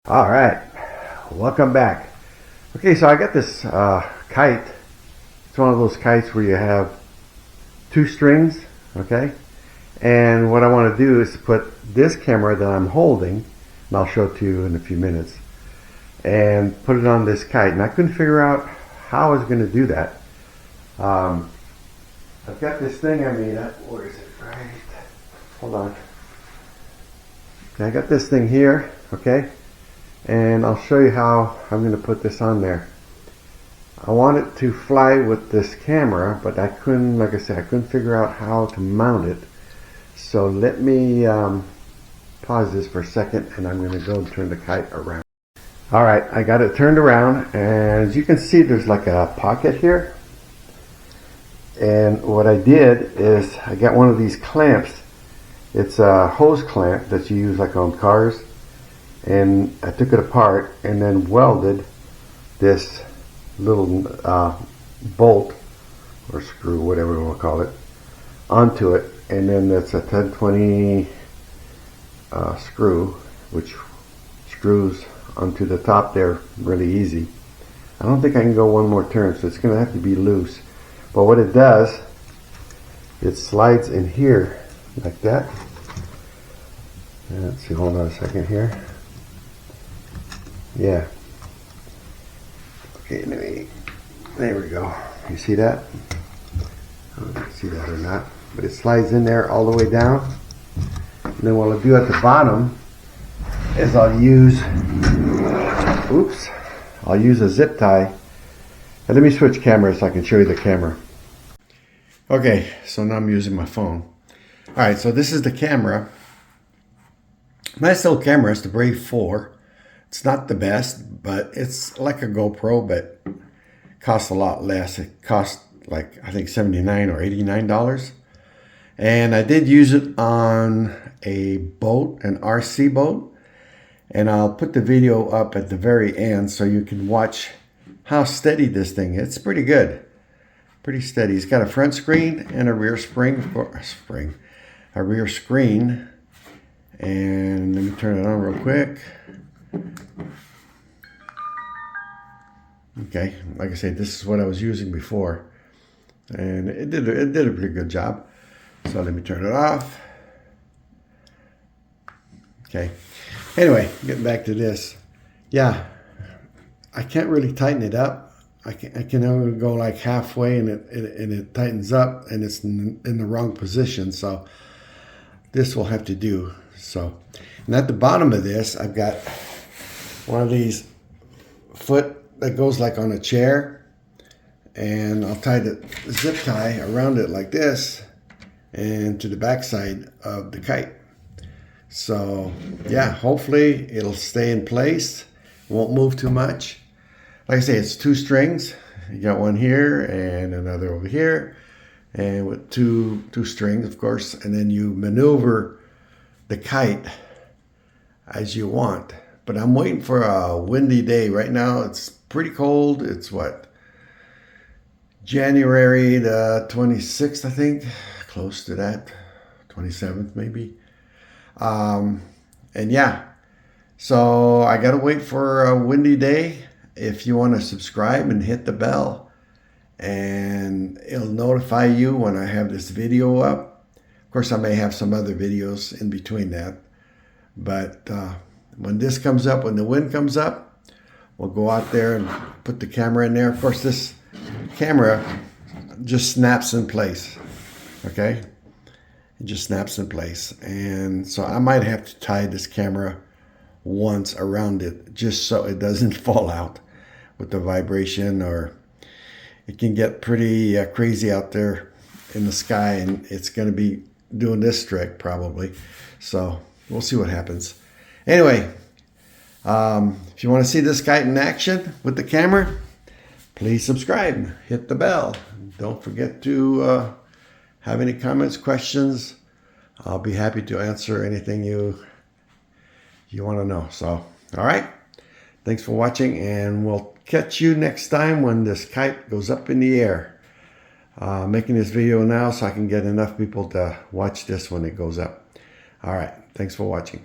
All right, welcome back. Okay, so I got this kite. It's one of those kites where you have two strings, okay? And what I want to do is put this camera that I'm holding, and I'll show it to you in a few minutes, and put it on this kite. And I couldn't figure out how I was going to do that. I've got this thing I made up. Where is it? Right. Hold on. Okay, I got this thing here, okay? And I'll show you how I'm going to put this on there. I want it to fly with this camera, but I couldn't, like I said, I couldn't figure out how to mount it. So let me pause this for a second, and I'm going to go and turn the kite around. Alright, I got it turned around, and as you can see, there's like a pocket here. And what I did is I got one of these clamps. It's a hose clamp that you use like on cars. And I took it apart and then welded this little bolt or screw, whatever you want to call it, onto it. And then that's a 1020 screw, which screws onto the top there really easy. I don't think I can go one more turn, so it's going to have to be loose. But what it does, it slides in here like that. Let's see, hold on a second here. Yeah. Okay, there we go. You see that? I don't know if you see that or not. But it slides in there all the way down. And then what I'll do at the bottom is I'll use a zip tie. And let me switch cameras so I can show you the camera. Okay, so now I'm using my phone. Alright, so this is the camera. Nice little camera. It's the Brave 4. It's not the best, but it's like a GoPro, but costs a lot less. It costs like, I think $79 or $89. And I did use it on a boat, an RC boat. And I'll put the video up at the very end so you can watch how steady this thing is. It's pretty good. Pretty steady. It's got a front screen and a rear a rear screen. And let me turn it on real quick. Okay, like I said, this is what I was using before, and it did a pretty good job. So let me turn it off. Okay. Anyway, getting back to this. Yeah, I can't really tighten it up. I can only go like halfway, and it tightens up, and it's in the wrong position. So this will have to do. So, and at the bottom of this, I've got one of these foot that goes like on a chair, and I'll tie the zip tie around it like this and to the back side of the kite. So yeah, hopefully it'll stay in place, won't move too much. Like I say, it's two strings. You got one here and another over here, and with two strings, of course, and then you maneuver the kite as you want. But I'm waiting for a windy day. Right now it's pretty cold. It's what? January the 26th, I think. Close to that. 27th maybe. And yeah. So I gotta wait for a windy day. If you want to subscribe and hit the bell, and it'll notify you when I have this video up. Of course, I may have some other videos in between that. But when this comes up, when the wind comes up, we'll go out there and put the camera in there. Of course, this camera just snaps in place, okay? It just snaps in place. And so I might have to tie this camera once around it just so it doesn't fall out with the vibration, or it can get pretty crazy out there in the sky, and it's going to be doing this trick probably. So we'll see what happens. Anyway, if you want to see this kite in action with the camera, please subscribe, hit the bell. Don't forget to have any comments, questions. I'll be happy to answer anything you want to know. So, all right. Thanks for watching, and we'll catch you next time when this kite goes up in the air. Making this video now so I can get enough people to watch this when it goes up. All right. Thanks for watching.